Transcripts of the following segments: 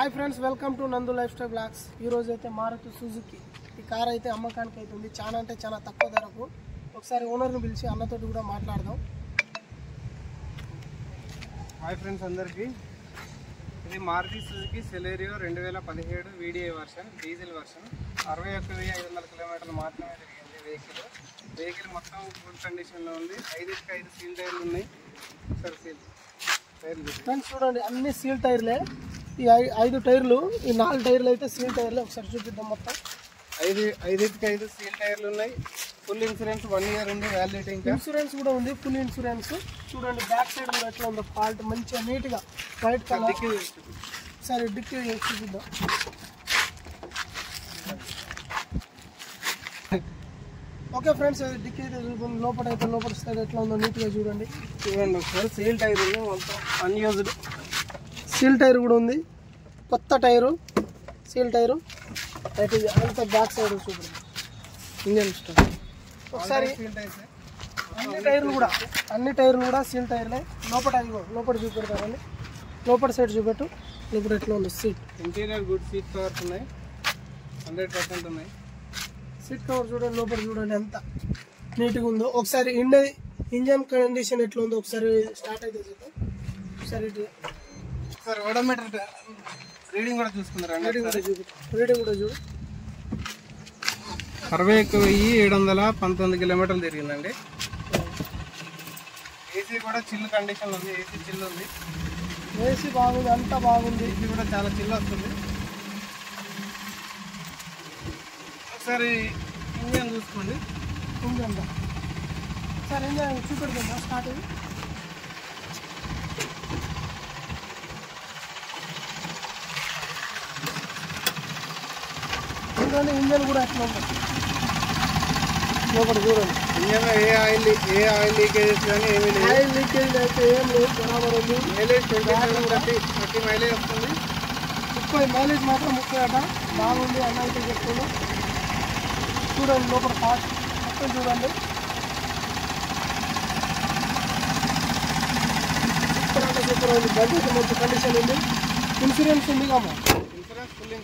Hi friends, welcome to నందు life style blogs. ఈరోజు అయితే మారుతి సుజుకి ఈ కార్ అయితే అమ్మకానికి అవుతుంది. చాలా అంటే చాలా తక్కువ ధరకు. ఒకసారి ఓనర్ని పిలిచి అన్నతోటి కూడా మాట్లాడదాం. హాయ్ ఫ్రెండ్స్ అందరికీ, ఇది Maruti Suzuki Celerio 2017 VDI version, diesel version. 61,500 కిలోమీటర్లు మాత్రమే తిరిగింది వెహికల్ మొత్తం ఫుల్ కండిషన్లో ఉంది. 5 సీల్ టైర్లు ఉన్నాయి. ఒకసారి సీల్ టైర్లు ఫ్రెండ్స్ చూడండి, అన్ని సీల్ టైర్లే. ఈ 5 టైర్లు, ఈ 4 టైర్లు అయితే సీల్ టైర్లే. ఒకసారి చూపిద్దాం. మొత్తం 5 సీల్ టైర్లు ఉన్నాయి. ఫుల్ ఇన్సూరెన్స్ 1 ఇయర్ ఉంది వ్యాలిడిటీ. ఇంకా ఇన్సూరెన్స్ కూడా ఉంది, ఫుల్ ఇన్సూరెన్స్. చూడండి బ్యాక్ సైడ్ కూడా ఎట్లా ఉందో, ఫాల్ట్ మంచిగా నీట్గా వైట్ కలర్. సరే డిక్కీ చూపిద్దాం. ఓకే ఫ్రెండ్స్, డిక్కీ అయితే లోపల సైడ్ ఎట్లా ఉందో నీట్గా చూడండి. ఒకసారి సీల్ టైర్ ఉంది, మొత్తం అన్యూజ్డ్. సీల్ టైర్ కూడా ఉంది, కొత్త టైరు, సీల్ టైరు. అయితే అంతా బ్యాక్ సైడ్ చూడండి, ఇంజన్ స్టార్ట్. ఒకసారి అన్ని టైర్లు కూడా సీల్ టైర్లే. లోపల చూపెడతారండి. లోపల సైడ్ చూపెట్టు. లోపల ఎట్లా ఉంది seat. Interior good seat covers ఉన్నాయి, 100% ఉన్నాయి. సీట్ కవర్ చూడండి, లోపల చూడండి ఎంత నీట్గా ఉందో. ఒకసారి ఇంజన్ కండిషన్ ఎట్లా ఉందో ఒకసారి స్టార్ట్ అయితే చూద్దాం. ఒకసారి ఓడోమీటర్ రీడింగ్ కూడా చూసుకున్నారు. రీడింగ్ కూడా చూడు. 61,719 కిలోమీటర్లు తిరిగిందండి. ఏసీ కూడా చిల్ కండిషన్ ఉంది. ఏసీ చిల్ ఉంది. ఏసీ బాగుంది, అంతా బాగుంది. ఏసీ కూడా చాలా చిల్ వస్తుంది. ఒకసారి ఇంజన్ చూసుకోండి. ఇంజన్ సార్ ఇంజన్ చూపెడుతుందా స్టార్ట్. ఎందుకంటే ఇంజన్ కూడా ఎట్లా ఉంది లోపల చూడండి. ఇంజన్ ఏ ఆయిల్ లీకేజెస్ కానీ ఏమీ లేదు. ఆయిల్ లీకేజ్ అయితే ఏం లేదు, బరాబర్ ఉంది. మైలేజ్ 30 మైలేజ్ వస్తుంది. 30 మైలేజ్ మాత్రం 30 అట. బాగుంది అన్న అయితే చెప్తున్నాను. చూడండి లోపల పార్ట్ మొత్తం చూడండి. సూపర్ ఉంది. బండి అయితే మంచి కండిషన్ ఉంది. ఇన్సూరెన్స్ ఉంది కామా. ఫుల్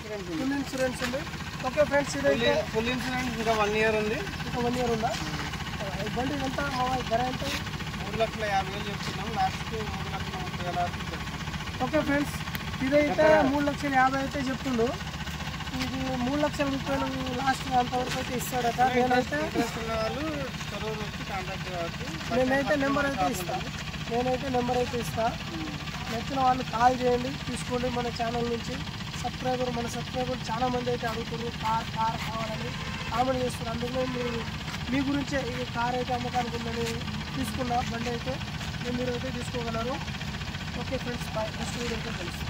ఇన్సూరెన్స్ ఉంది. ఓకే ఫ్రెండ్స్, ఇదైతే ఫుల్ ఇన్సూరెన్స్ ఇంకా 1 ఇయర్ ఉంది. ఇంకా 1 ఇయర్ ఉందా? ఈ బండి ఎంత ధర ఎంత? 3,50,000 చెప్తున్నాం. లాస్ట్ 3,30,000. ఓకే ఫ్రెండ్స్, ఇదైతే 3,50,000 అయితే చెప్తుండు. ఇది 3,30,000 లాస్ట్ అంతవరకు అయితే ఇస్తాడట. నేనైతే నెంబర్ అయితే ఇస్తా. నచ్చిన వాళ్ళు కాల్ చేయండి, తీసుకోండి. మన ఛానల్ నుంచి మన సబ్స్క్రైబర్ చాలా మంది అయితే అడుగుతున్నారు కార్ కావాలని కామెంట్ చేస్తున్నారు. అందుకనే మీ గురించే ఈ కార్ అయితే అమ్మకానికి ఉందని తీసుకున్న బండి అయితే మీరు అయితే తీసుకోగలరు. Okay friends, bye. Next video అయితే తెలుసు.